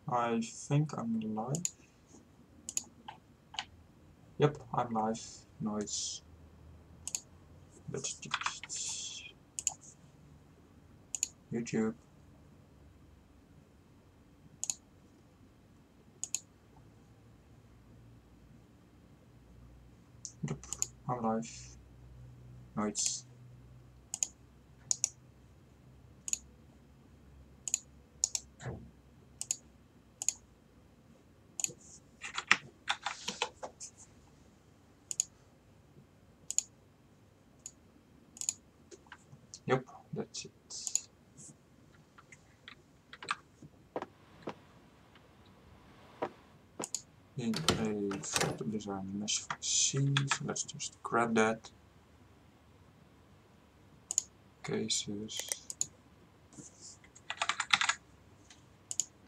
I think I'm live. Yep, I'm live. Noise. Let's just YouTube. Yep, I'm live. Noise. Yep, that's it. In a photo design mesh for C, so let's just grab that. Cases.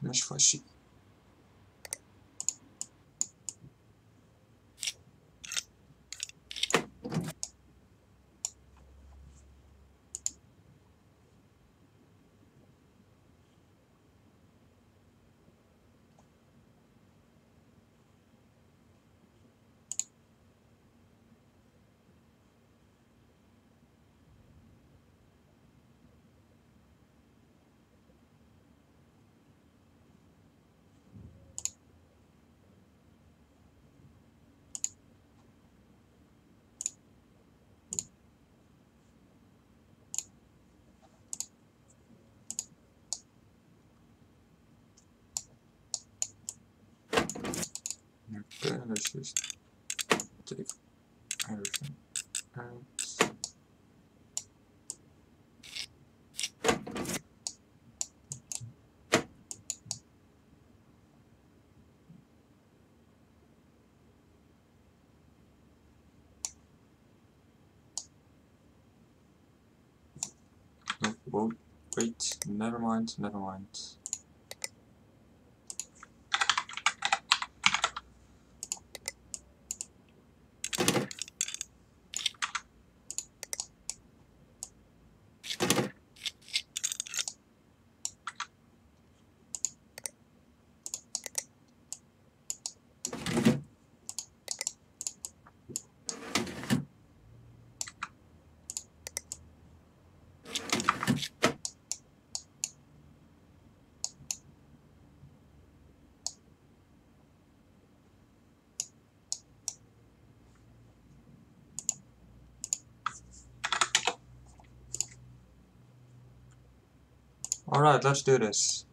Mesh for C. Okay, let's just take everything out. No, wait, never mind. Alright, let's do this.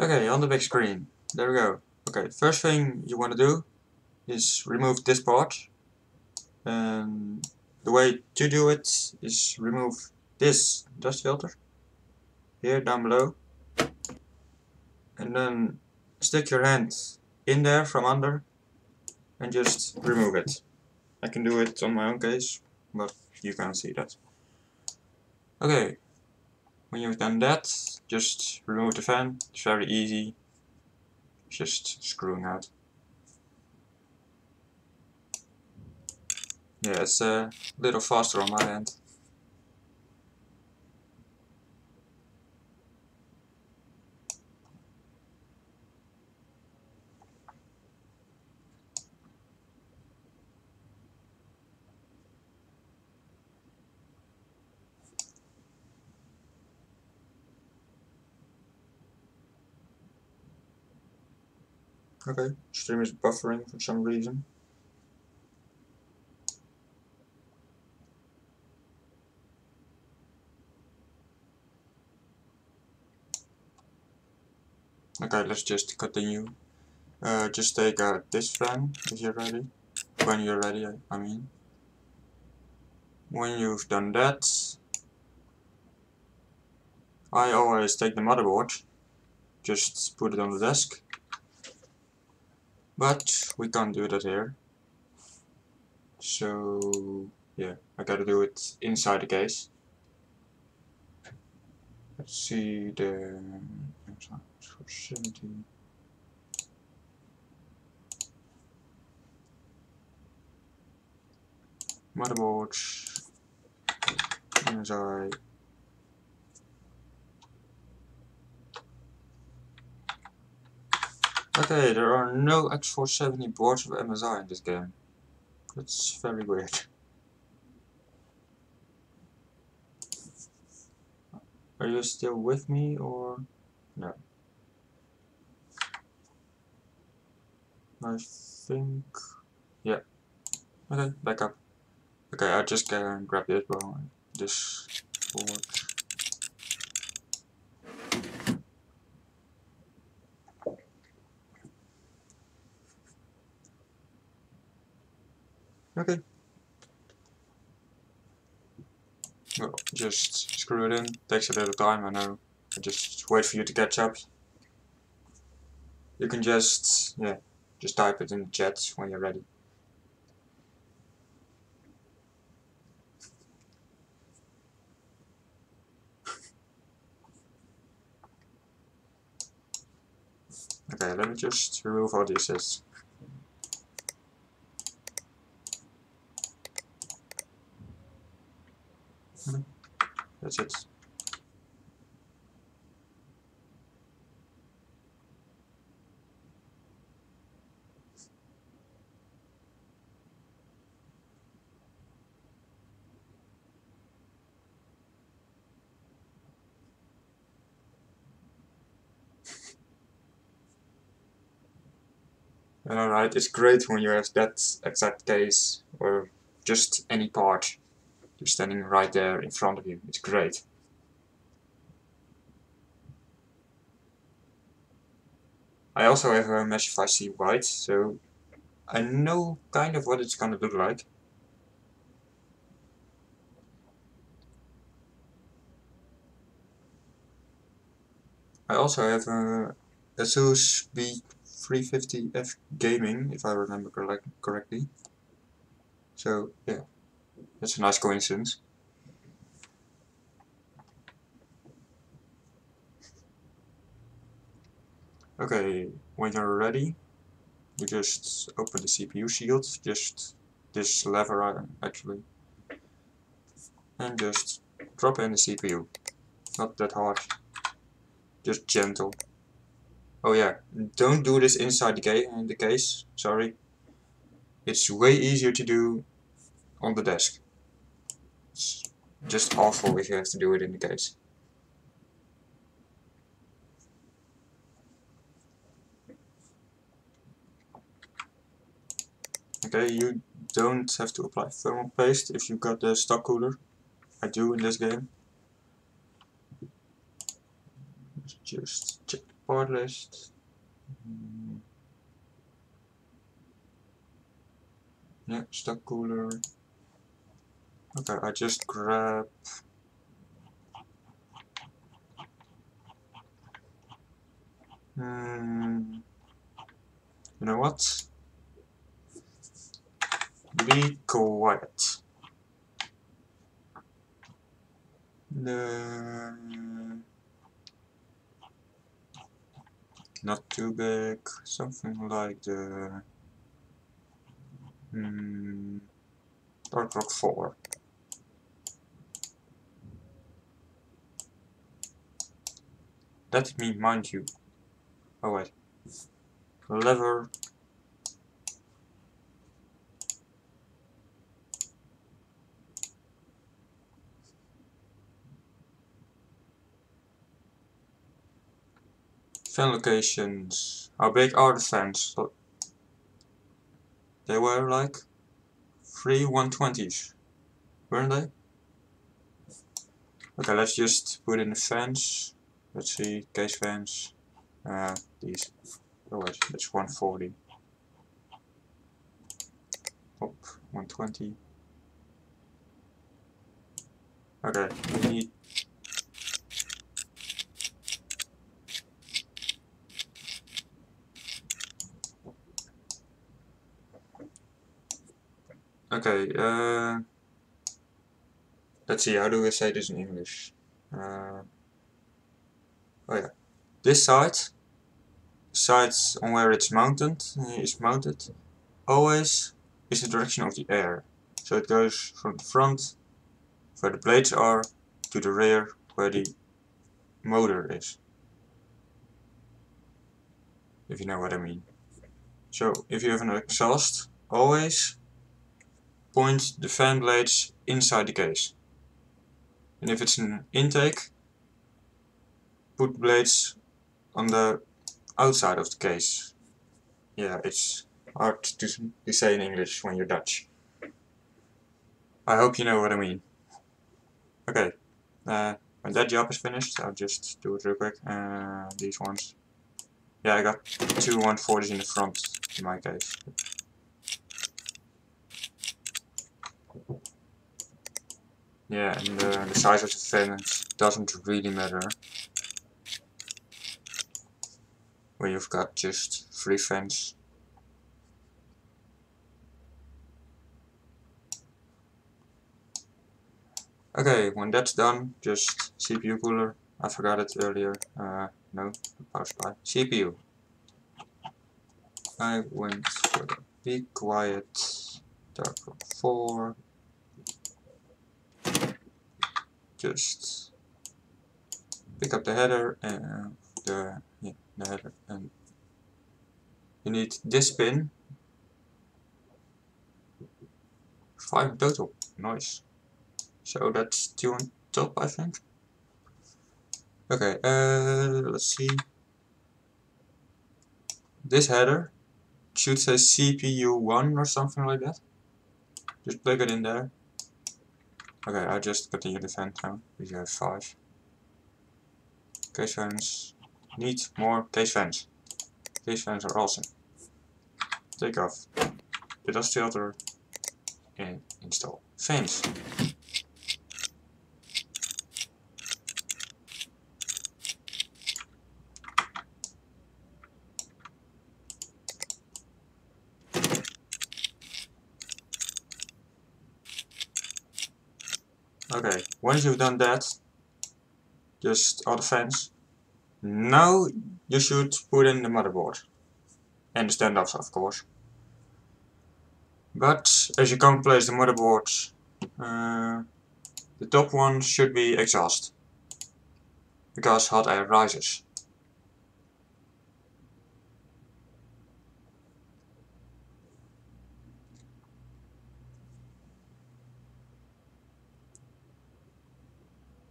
Okay, on the big screen. There we go. Okay, first thing you want to do is remove this part. And the way to do it is remove this dust filter here down below. And then stick your hand in there from under and just remove it. I can do it on my own case, but you can't see that. Okay, when you've done that, just remove the fan. It's very easy. Just screwing out. Yeah, it's a little faster on my end. Okay, stream is buffering for some reason. Okay, let's just continue. Just take out this fan if you're ready. When you're ready, I mean. When you've done that, I always take the motherboard, just put it on the desk. But we can't do that here. So yeah, I gotta do it inside the case. Let's see the 70. Motherboards, MSI. Okay, there are no X470 boards of MSI in this game. That's very weird. Are you still with me or no? I think, yeah. Okay, back up. Okay, I just can grab this one, this board. Okay. Well, just screw it in. Takes a little time, I know. I just wait for you to catch up. You can just, yeah, just type it in the chat when you're ready. Okay, let me just remove all the assists. That's it. Alright, it's great when you have that exact case, or just any part, just standing right there in front of you. It's great. I also have a Meshify C White, so I know kind of what it's gonna look like. I also have a Asus B350F Gaming, if I remember correctly. So yeah, that's a nice coincidence. Okay, when you're ready, you just open the CPU shield, just this lever actually, and just drop in the CPU. Not that hard, just gentle. Oh yeah, don't do this inside the case, sorry. It's way easier to do on the desk. It's just awful if you have to do it in the case. Okay, you don't have to apply thermal paste if you got the stock cooler. I do in this game. Just check the part list. Yeah, stock cooler. Okay, I just grab. You know what? Be quiet. Not too big. Something like the Dark Rock 4. Let me mind you. Oh wait. Lever. Fan locations. How big are the fans? They were like 3 120s, weren't they? Okay, let's just put in the fans. Let's see, case fans. These. Oh wait, that's 140. Hop, 120. Okay, we need. Okay, let's see, how do we say this in English? Oh yeah, this side on where it's mounted, always is the direction of the air. So it goes from the front, where the blades are, to the rear, where the motor is. If you know what I mean. So if you have an exhaust, always point the fan blades inside the case. And if it's an intake, put blades on the outside of the case. Yeah, it's hard to say in English when you're Dutch. I hope you know what I mean. Okay, when that job is finished, I'll just do it real quick. These ones. Yeah, I got two 140s in the front in my case. Yeah, and the size of the fans doesn't really matter when you've got just 3 fans. Okay, when that's done, just CPU cooler. I forgot it earlier. No, power supply. CPU. I went for the Be Quiet Darkroom 4. Just pick up the header and the header, and you need this pin. 5 in total. Nice. So that's 2 on top, I think. Okay, let's see. This header should say CPU1 or something like that. Just plug it in there. Okay, I just continue the fan now. We have 5. Case fans. Need more case fans. Case fans are awesome. Take off the dust filter and install fans. Okay, once you've done that, just all the fans. Now you should put in the motherboard. And the standoffs, of course. But as you can't place the motherboard, the top one should be exhaust. Because hot air rises.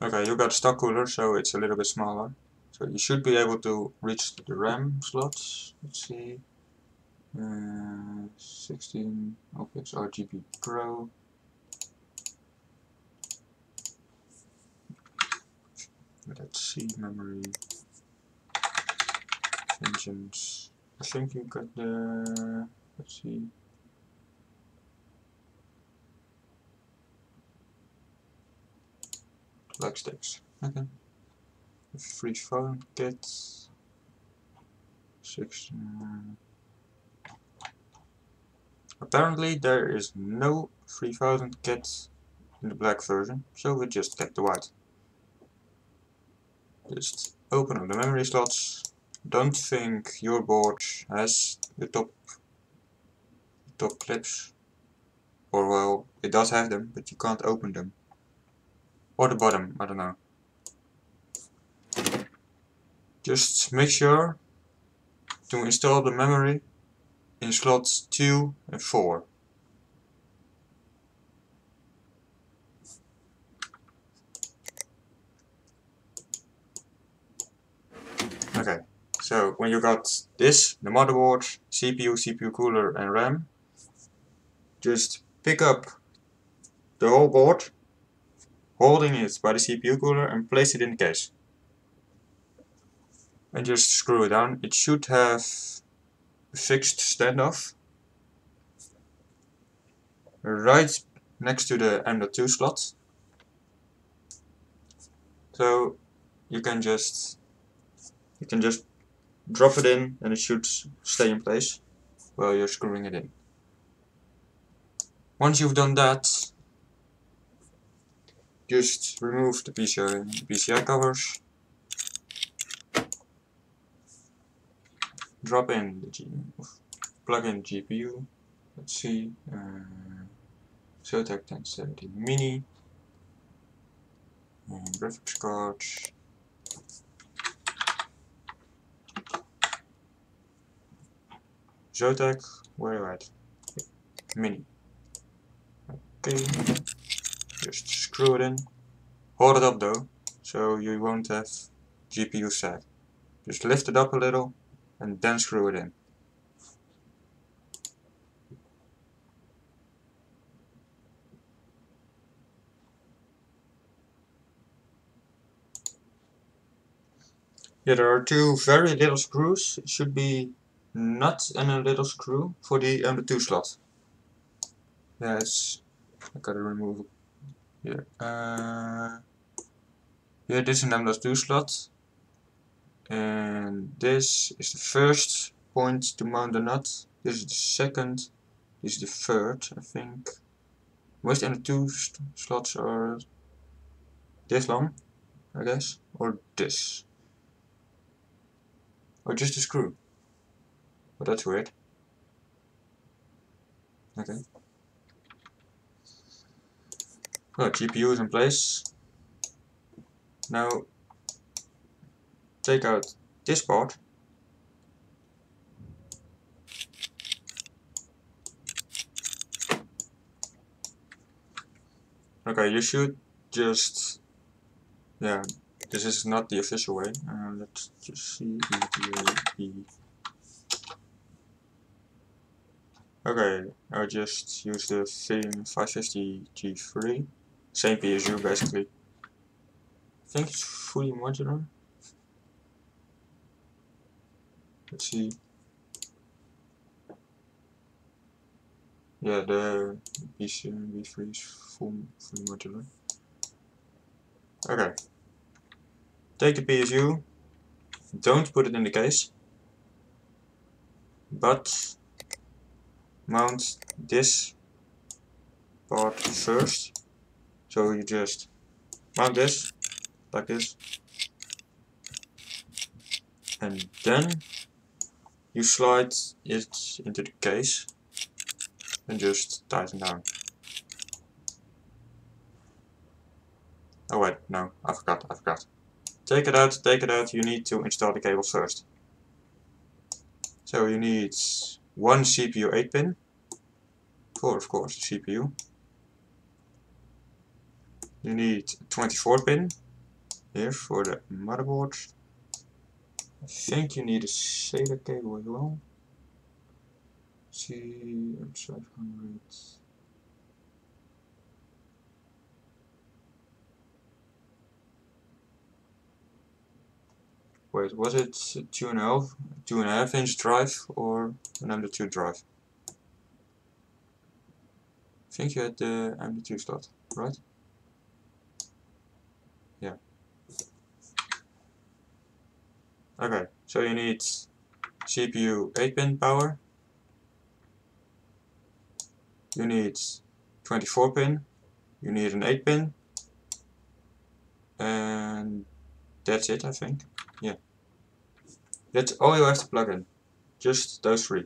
Okay, you got a stock cooler, so it's a little bit smaller. So you should be able to reach the RAM slots. Let's see. 16 OPX RGB Pro. Let's see, memory. Engines. I think you got the. Let's see. Black sticks. Okay. Free phone kit. 6. Apparently there is no 3000 kit in the black version, so we just get the white. Just open up the memory slots. Don't think your board has the top clips, or well, it does have them, but you can't open them. Or the bottom, I don't know. Just make sure to install the memory in slots 2 and 4. Okay, so when you got this, the motherboard, CPU, CPU cooler and RAM, just pick up the whole board, holding it by the CPU cooler, and place it in the case. And just screw it down. It should have a fixed standoff right next to the M.2 slot. So you can just drop it in and it should stay in place while you're screwing it in. Once you've done that, just remove the PCI covers, drop in the plug in GPU. Let's see, Zotac 1070 Mini, and graphics cards. Zotac, where are you at? Mini. Okay, just screw it in. Hold it up though, so you won't have GPU sag. Just lift it up a little and then screw it in. Yeah, there are two very little screws. It should be nut and a little screw for the M.2 slot. Yeah, I gotta remove it here. Here, this is an M.2 slot, and this is the first point to mount the nut. This is the second. This is the third, I think. Most M.2 slots are this long, I guess, or this, or just a screw. But that's weird. Okay. Well, GPU is in place. Now take out this part. Okay, you should just, yeah, this is not the official way. Let's just see. Okay, I'll just use the Theme 550 G3. Same PSU basically. I think it's fully modular. Let's see. Yeah, the PCM V3 is fully modular. Okay. Take the PSU. Don't put it in the case. But mount this part first. So you just mount this like this. And then you slide it into the case and just tighten down. Oh wait, no, I forgot. Take it out, you need to install the cable first. So you need one CPU 8-pin, for of course the CPU. You need 24-pin, here for the motherboard. I think you need a SATA cable as well. CM500. Wait, was it a 2.5 inch drive or an M.2 drive? I think you had the M.2 slot, right? Yeah. Okay, so you need CPU 8-pin power. You need 24-pin. You need an 8-pin. And that's it, I think. Yeah. That's all you have to plug in. Just those three.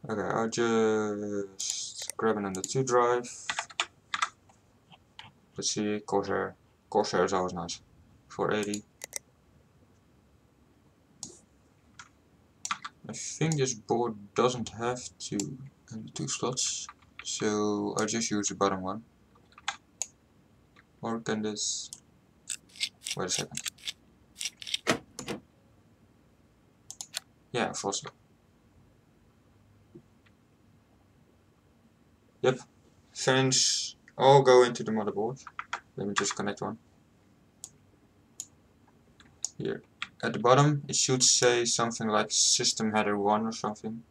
Okay, I'll just grab an M.2 drive. Let's see, Corsair. Corsair is always nice. 480. I think this board doesn't have two slots, so I'll just use the bottom one. Or can this... Wait a second. Yeah, I thought so. Yep. Fans all go into the motherboard. Let me just connect one. Here. At the bottom it should say something like system header 1 or something.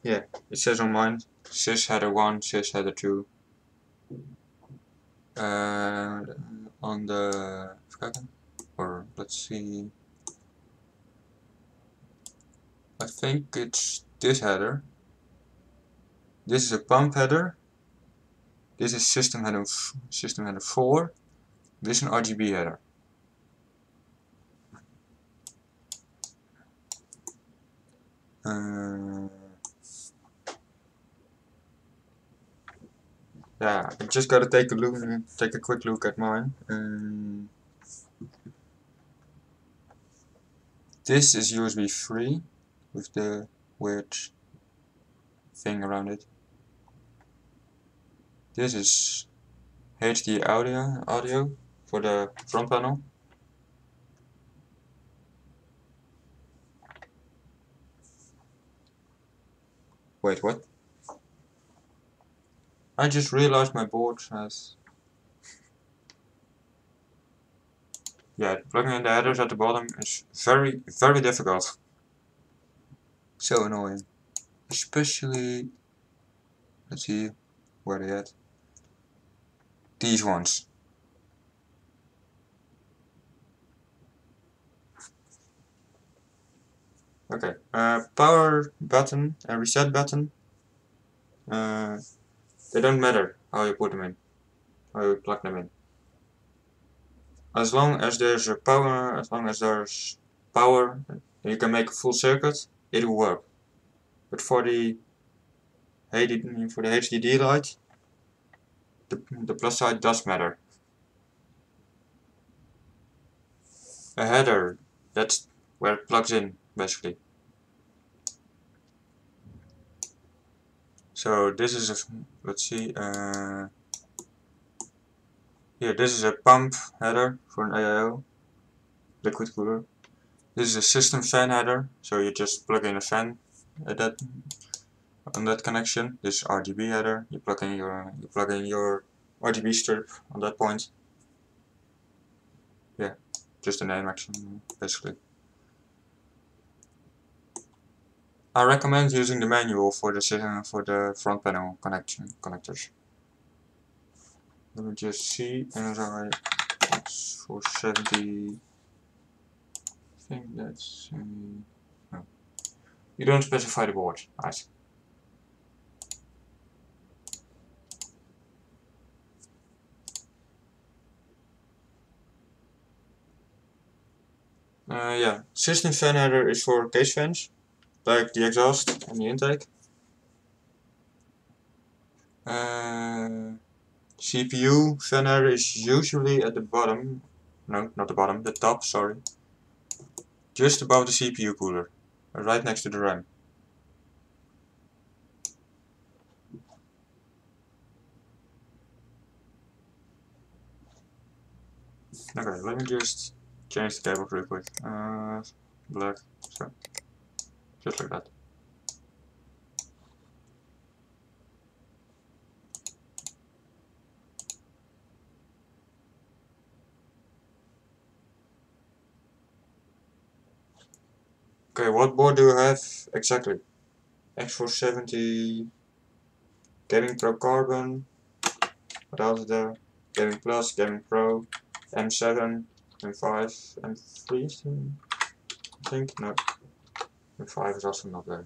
Yeah, it says on mine sys header 1, sys header 2. On the... or let's see... I think it's this header. This is a pump header. This is system header 4. This is an RGB header. Yeah, I just gotta take a quick look at mine. This is USB 3 with the weird thing around it. This is HD audio for the front panel. Wait, what? I just realized my board has... Yeah, plugging in the headers at the bottom is very, very difficult. So annoying. Especially... Let's see where they at. These ones. Okay, power button and reset button. They don't matter how you put them in, how you plug them in. As long as there's power, and you can make a full circuit, it will work. But for the HDD light, the plus side does matter. A header, that's where it plugs in, basically. So this is a, let's see, here, this is a pump header for an AIO, liquid cooler. This is a system fan header, so you just plug in a fan at on that connection. This is RGB header. You plug in your RGB strip on that point. Yeah, just a name actually, basically. I recommend using the manual for the front panel connectors. Let me just see, NSI X470. I think that's no. You don't specify the board. Nice. Yeah, system fan header is for case fans, like the exhaust and the intake. CPU fan header is usually at the bottom. No, not the bottom, the top, sorry. Just above the CPU cooler, right next to the RAM. Okay, let me just change the cable real quick. Black, so just like that. Okay, what board do you have exactly? X470, Gaming Pro Carbon, what else is there? Gaming Plus, Gaming Pro, M7, M5, M3, I think? No, M5 is also not there.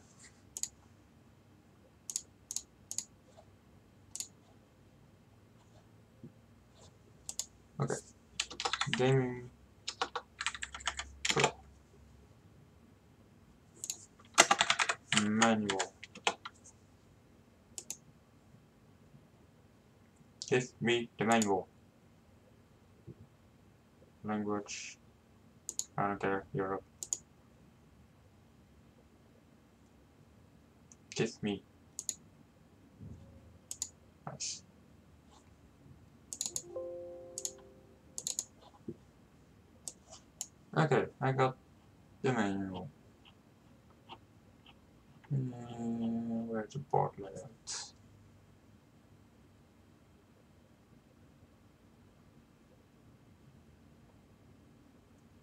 Okay, Gaming Pro. Manual. Give me the manual. Language, I don't care, Europe. Give me. Nice. Okay, I got the manual. Where's the board layout?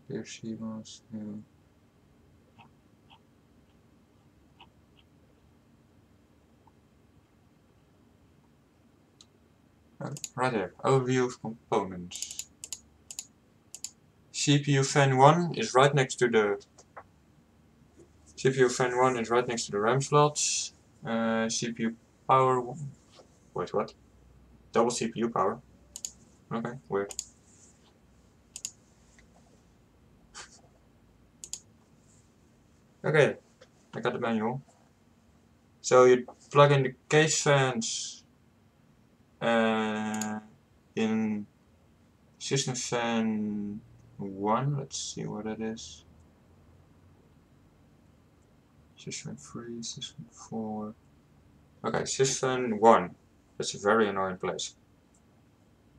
Here she was. Right here, overview of components. CPU fan 1 is right next to the CPU fan 1 is right next to the RAM slots. CPU power. Wait, what? Double CPU power. Okay, weird. Okay, I got the manual. So you plug in the case fans in system fan 1. Let's see what it is. System 3, system 4. Okay, system 1. That's a very annoying place.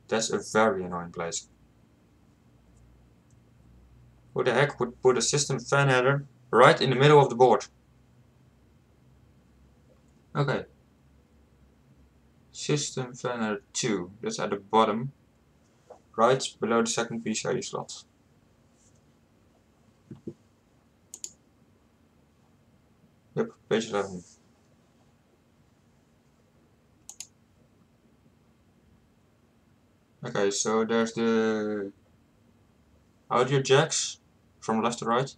That's a very annoying place. Who the heck would put a system fan header right in the middle of the board? Okay. System fan header 2. That's at the bottom, right below the second PCIe slot. Yep, page 11. Okay, so there's the audio jacks from left to right,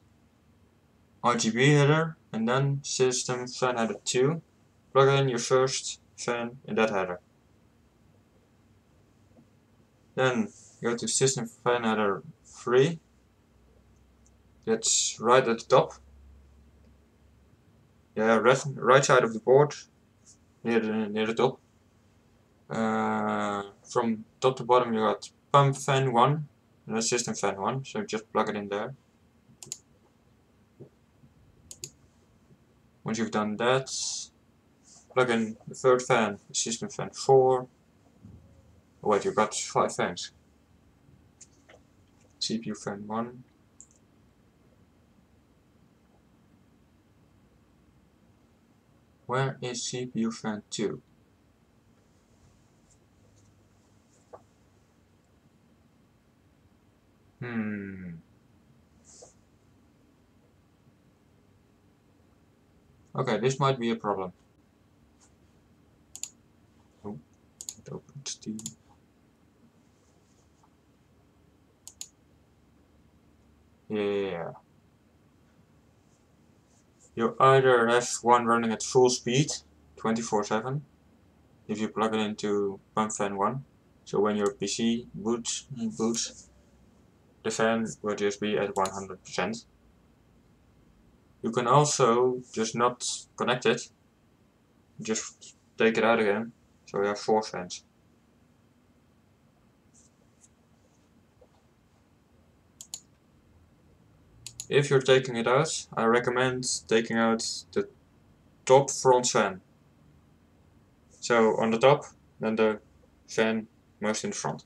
RGB header, and then system fan header 2. Plug in your first fan in that header. Then go to system fan header 3. That's right at the top. Yeah, right side of the board, near the top. From top to bottom you got pump fan 1 and system fan 1, so just plug it in there. Once you've done that, plug in the third fan, system fan 4. Oh wait, you've got 5 fans. CPU fan 1. Where is CPU fan 2? Okay, this might be a problem. Oh, it opens the... Yeah. You either have one running at full speed, 24/7, if you plug it into pump fan 1. So when your PC boots, the fan will just be at 100%. You can also just not connect it, just take it out again, so you have 4 fans. If you're taking it out, I recommend taking out the top front fan. So on the top, then the fan most in the front.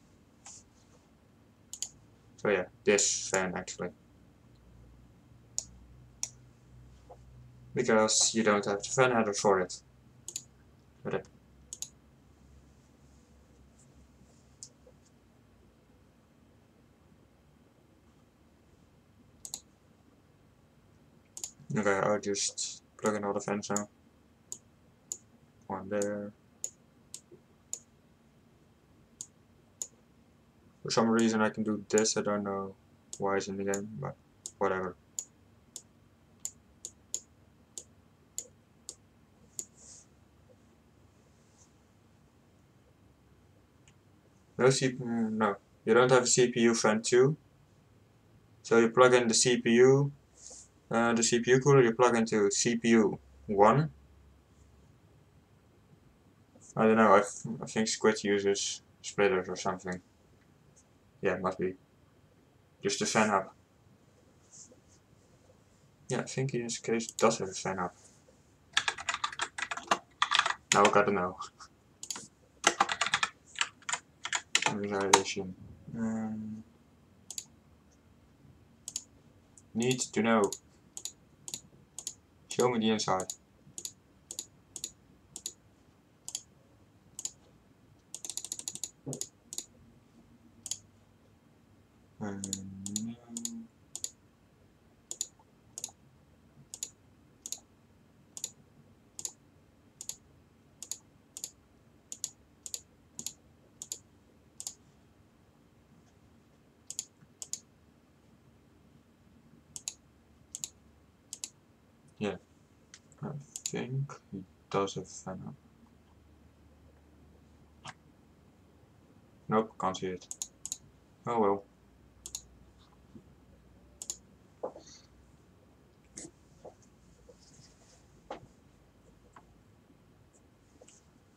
So yeah, this fan actually. Because you don't have the fan header for it. Okay, I'll just plug in all the fans now. One there. For some reason I can do this, I don't know why it's in the game, but whatever. No CPU, no. You don't have a CPU fan 2. So you plug in the CPU cooler, you plug into CPU 1. I don't know, I think Squid uses splitters or something. Yeah, it must be. Just the fan hub. Yeah, I think in this case it does have a fan hub. Now I gotta know. Realization. Need to know. Show me the inside. No. Yeah, I think he does have fan. Nope, can't see it. Oh well.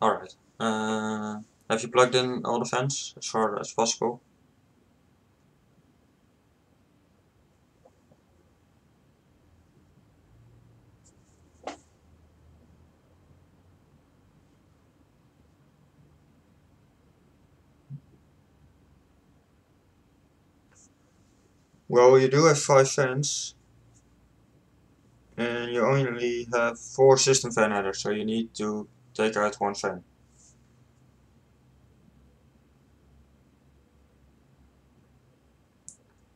Alright. Have you plugged in all the fans as far as possible? Well, you do have 5 fans, and you only have 4 system fan headers, so you need to take out 1 fan.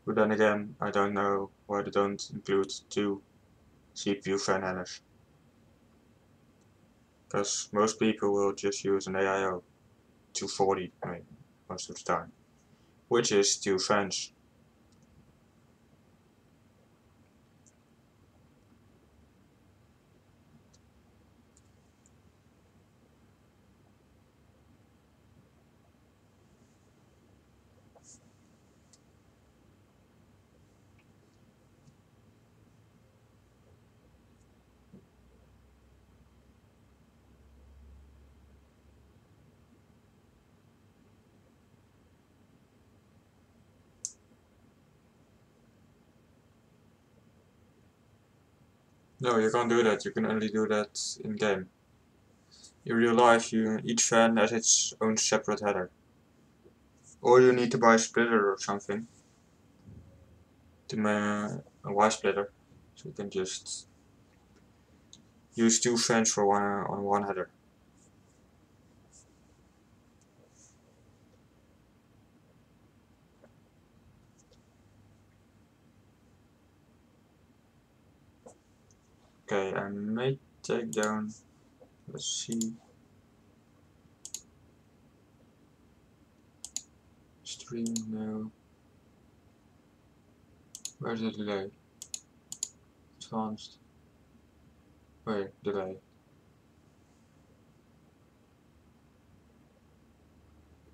But then again, I don't know why they don't include 2 CPU fan headers. Because most people will just use an AIO 240, I mean, most of the time, which is 2 fans. No, you can't do that. You can only do that in game. In real life, each fan has its own separate header. Or you need to buy a splitter or something to make a Y splitter, so you can just use 2 fans for one on 1 header. Okay, I may take down. Let's see. Stream no. Where's the delay? Advanced. Wait, delay.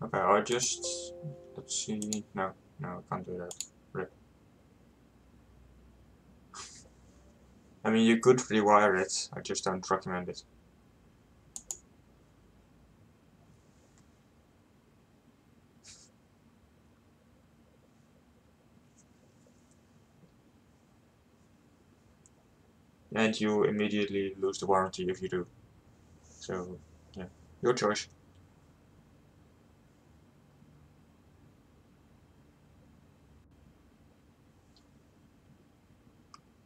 Okay, I just. Let's see. No, I can't do that. Rip. I mean, you could rewire it, I just don't recommend it. And you immediately lose the warranty if you do. So, yeah, your choice.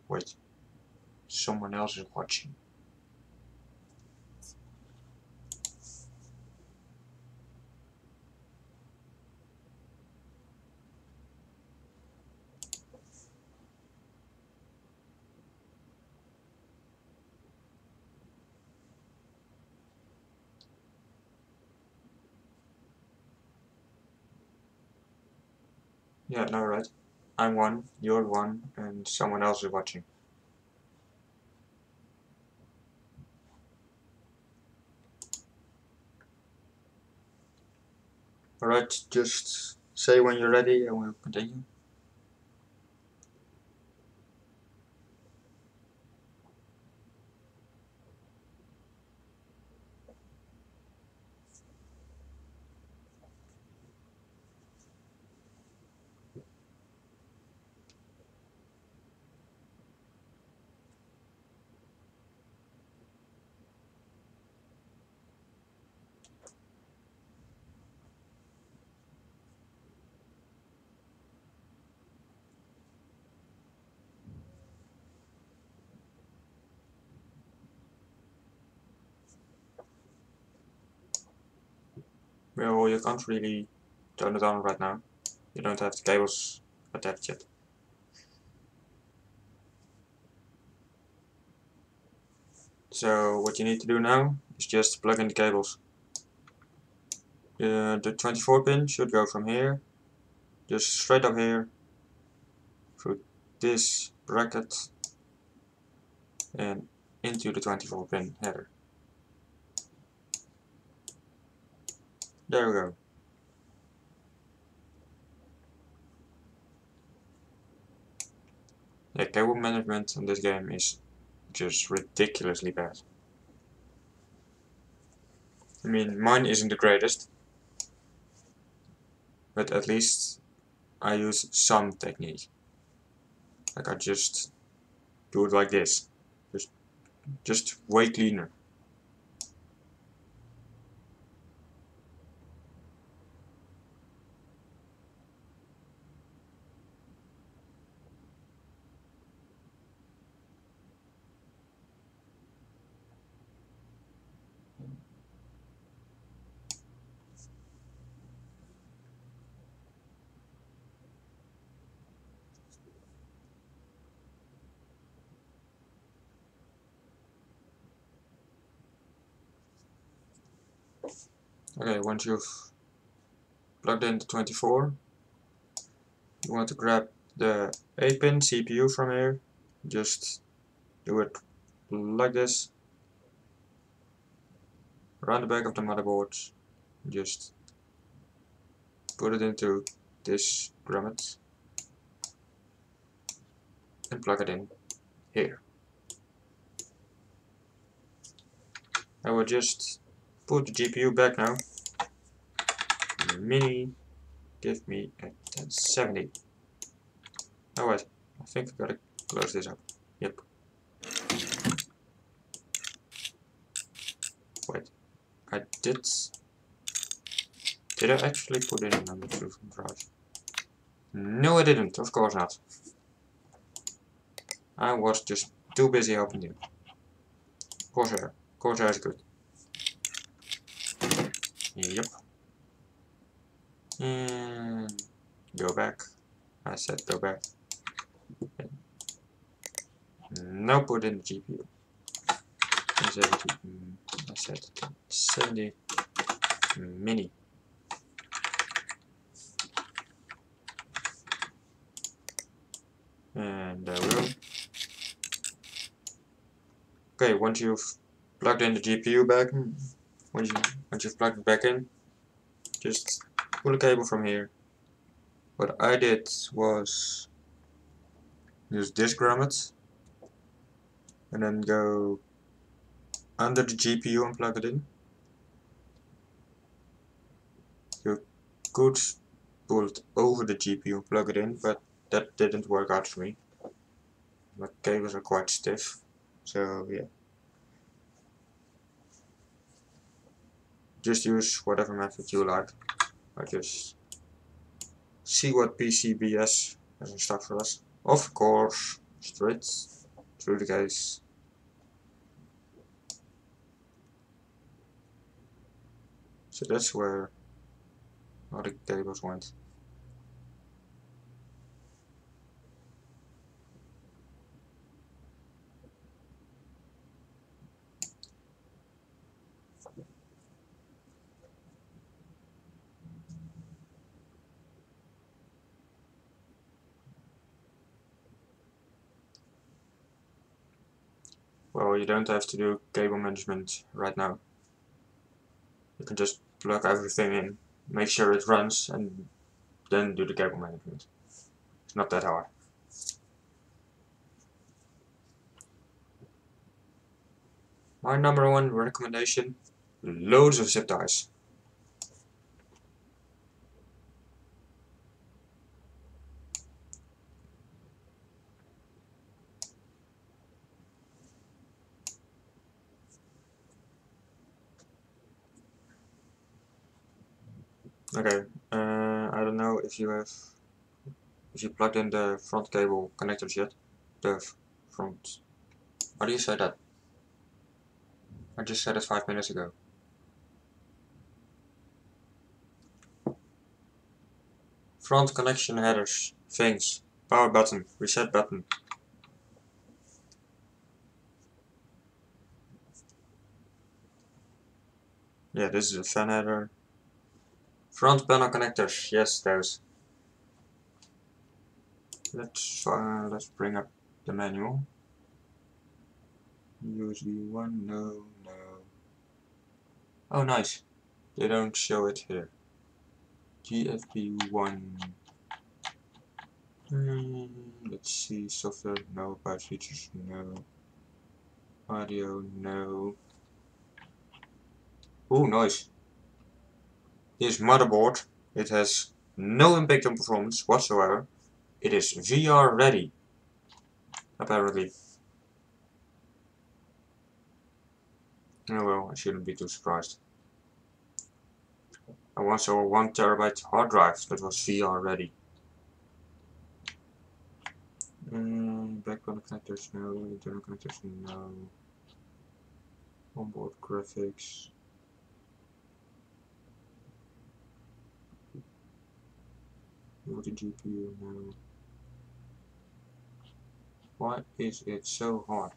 Wait, someone else is watching. Yeah, no, right. I'm 1, you're 1, and someone else is watching. Alright, just say when you're ready and we'll continue. Well, you can't really turn it on right now. You don't have the cables attached yet. So what you need to do now is just plug in the cables. The 24 pin should go from here, just straight up here, through this bracket, and into the 24-pin header. There we go. The cable management on this game is just ridiculously bad. I mean, mine isn't the greatest, but at least I use some technique. Like I just do it like this, just way cleaner. Okay, once you've plugged in the 24, you want to grab the 8-pin CPU from here. Just do it like this, around the back of the motherboard. Just put it into this grommet and plug it in here. I will just put the GPU back now. Mini, give me a 1070. Oh wait, I think I gotta close this up. Yep. Wait, I did. Did I actually put in a number 2 from drive? No, I didn't. Of course not. I was just too busy helping you. Corsair. Corsair is good. Yep. And go back. I said go back. Now put in the GPU. 1070. I said 70 mini. And there we go. Okay, once you've plugged in the GPU back, once you've plugged it back in, just pull a cable from here. What I did was use this grommet and then go under the GPU and plug it in. You could pull it over the GPU and plug it in, but that didn't work out for me. My cables are quite stiff, so yeah. Just use whatever method you like. I just see what PCBS has in stock for us. Of course, straight through the case. So that's where all the cables went. Well, you don't have to do cable management right now. You can just plug everything in, make sure it runs, and then do the cable management. It's not that hard. My number 1 recommendation, loads of zip ties. Okay, I don't know if you plugged in the front cable connectors yet. The front. How do you say that? I just said it 5 minutes ago. Front connection headers, things, power button, reset button. Yeah, this is a fan header. Front panel connectors, yes, those. Let's bring up the manual. USB1, no. Oh, nice. They don't show it here. GFP1. Let's see, software, no. About features, no. Audio, no. Oh, nice. This motherboard, it has no impact on performance whatsoever. It is VR ready, apparently. Oh well, I shouldn't be too surprised. I once saw a 1TB hard drive that was VR ready. Background connectors, no. Internal connectors, no. Onboard graphics. Multi GPU, no. Why is it so hard?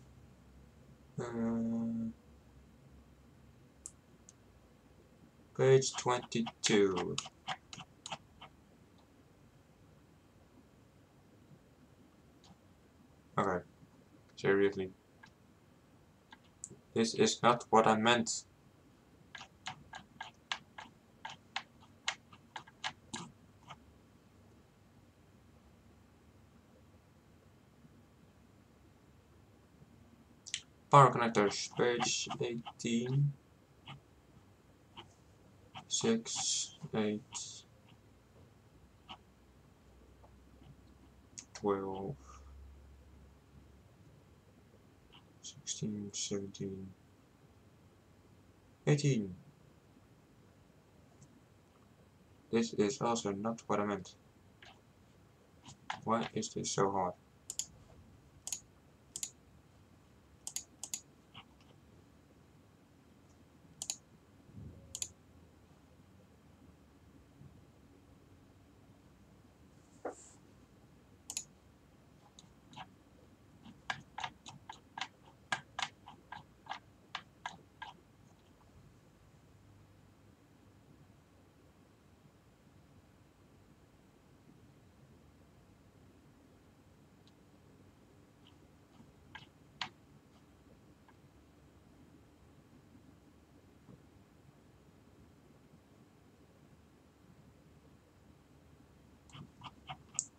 Page 22. Okay, seriously. This is not what I meant. Power connectors, page 18. 6, 8, 12, 16, 17, 18. This is also not what I meant. Why is this so hard?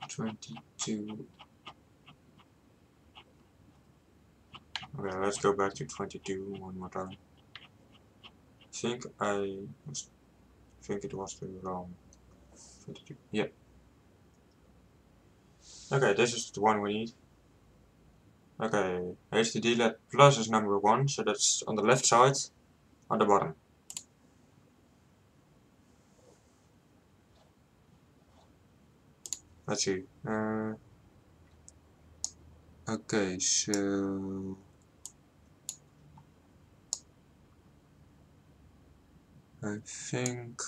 $22. Okay, let's go back to 22 one more time. I think it was the wrong 22. Yeah. Okay, this is the one we need. Okay, HDD LED plus is number 1, so that's on the left side, on the bottom. Let's see. Okay, so I think,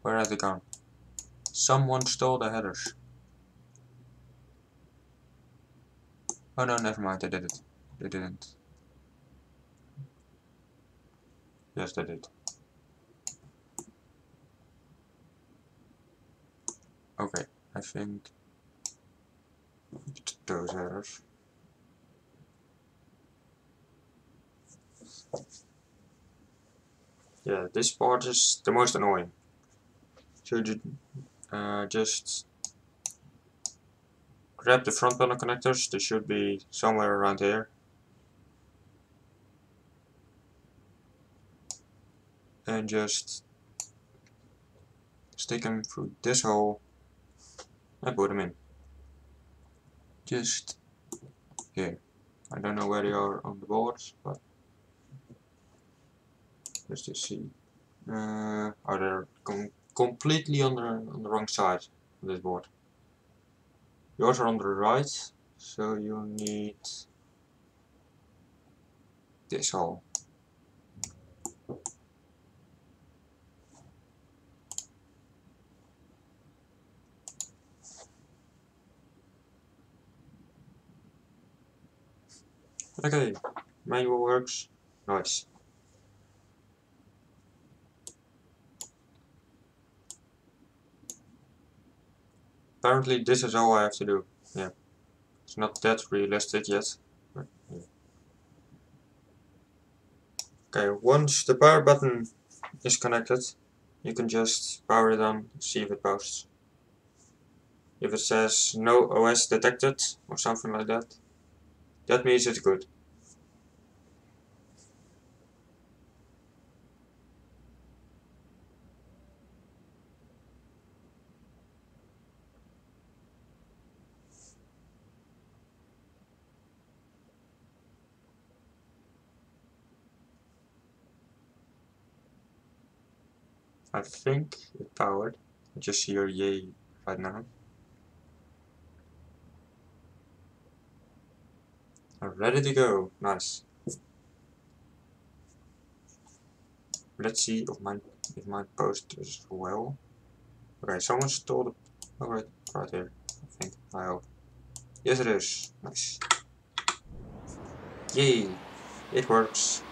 where have they gone? Someone stole the headers. Oh no, never mind, they did it. They didn't. Yes, they did. Okay, I think those headers. Yeah, this part is the most annoying. So you just grab the front panel connectors, they should be somewhere around here. And just stick them through this hole and put them in. Just here. I don't know where they are on the boards, but let's just see. Oh, they're completely on the wrong side of this board. Yours are on the right, so you need this hole. Okay, manual works. Nice. Apparently this is all I have to do. Yeah. It's not that realistic yet. But, yeah. Okay, once the power button is connected, you can just power it on, see if it posts. If it says no OS detected or something like that, that means it's good. I think it powered. I just hear yay right now. I'm ready to go. Nice. Let's see if my post is well. Okay, someone stole the. Oh, right here. I think. I hope. Yes, it is. Nice. Yay! It works.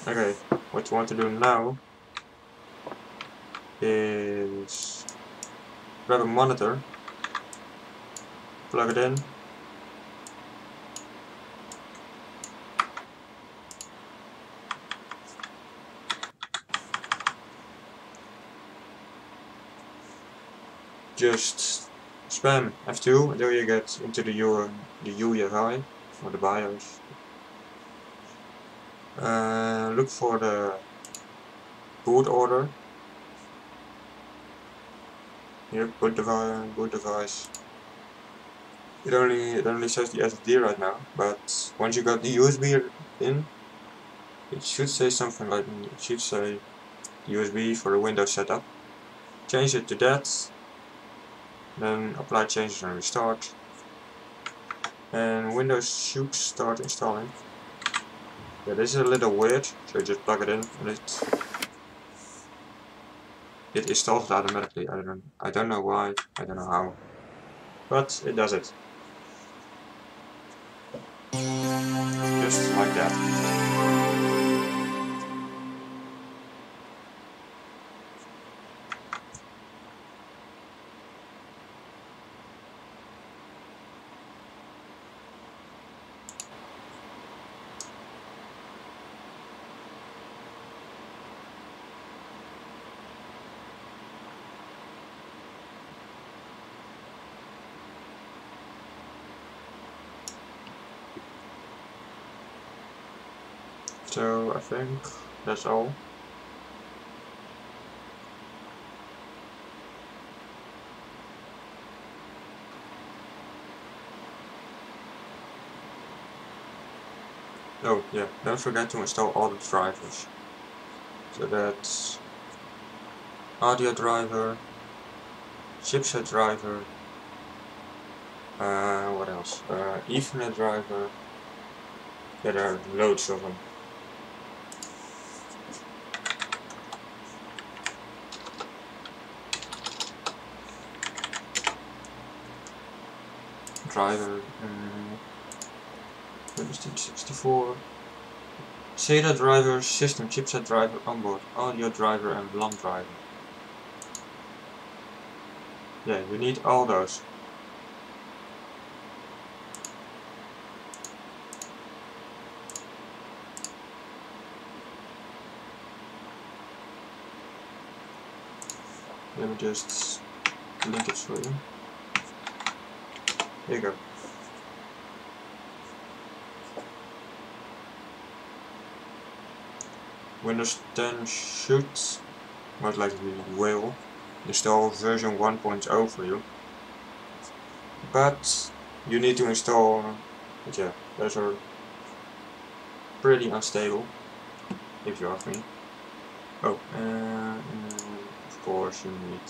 Okay, what you want to do now is grab a monitor, plug it in, just spam F2 until you get into the UEFI or the BIOS. Look for the boot order. Here, boot device. It only says the SSD right now, but once you got the USB in, it should say something like it should say USB for the Windows setup. Change it to that, then apply changes and restart, and Windows should start installing. Yeah, this is a little weird, so you just plug it in and it installs it automatically. I don't know why, I don't know how, but it does it. Just like that. So I think that's all. Oh yeah, don't forget to install all the drivers. So that's audio driver, chipset driver, what else? Ethernet driver. Yeah, there are loads of them. Driver, Windows 64. SATA driver, system chipset driver, onboard audio driver, and LAN driver. Yeah, you need all those. Let me just link it for you. There you go. Windows 10 should, most likely will, install version 1.0 for you. But you need to install, yeah, those are pretty unstable, if you ask me. Oh, of course you need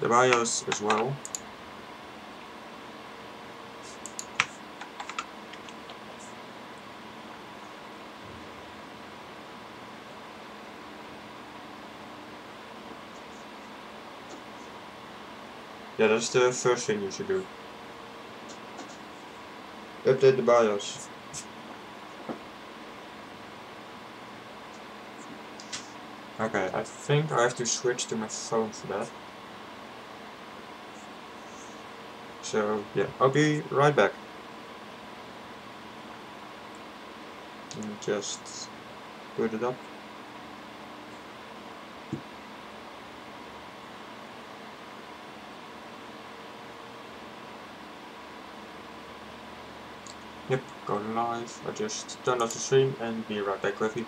the BIOS as well. Yeah, that's the first thing you should do. Update the BIOS. Okay, I think I have to switch to my phone for that. So yeah, I'll be right back. Let me just put it up. Yep, go live. I just turned off the stream and be right back with you.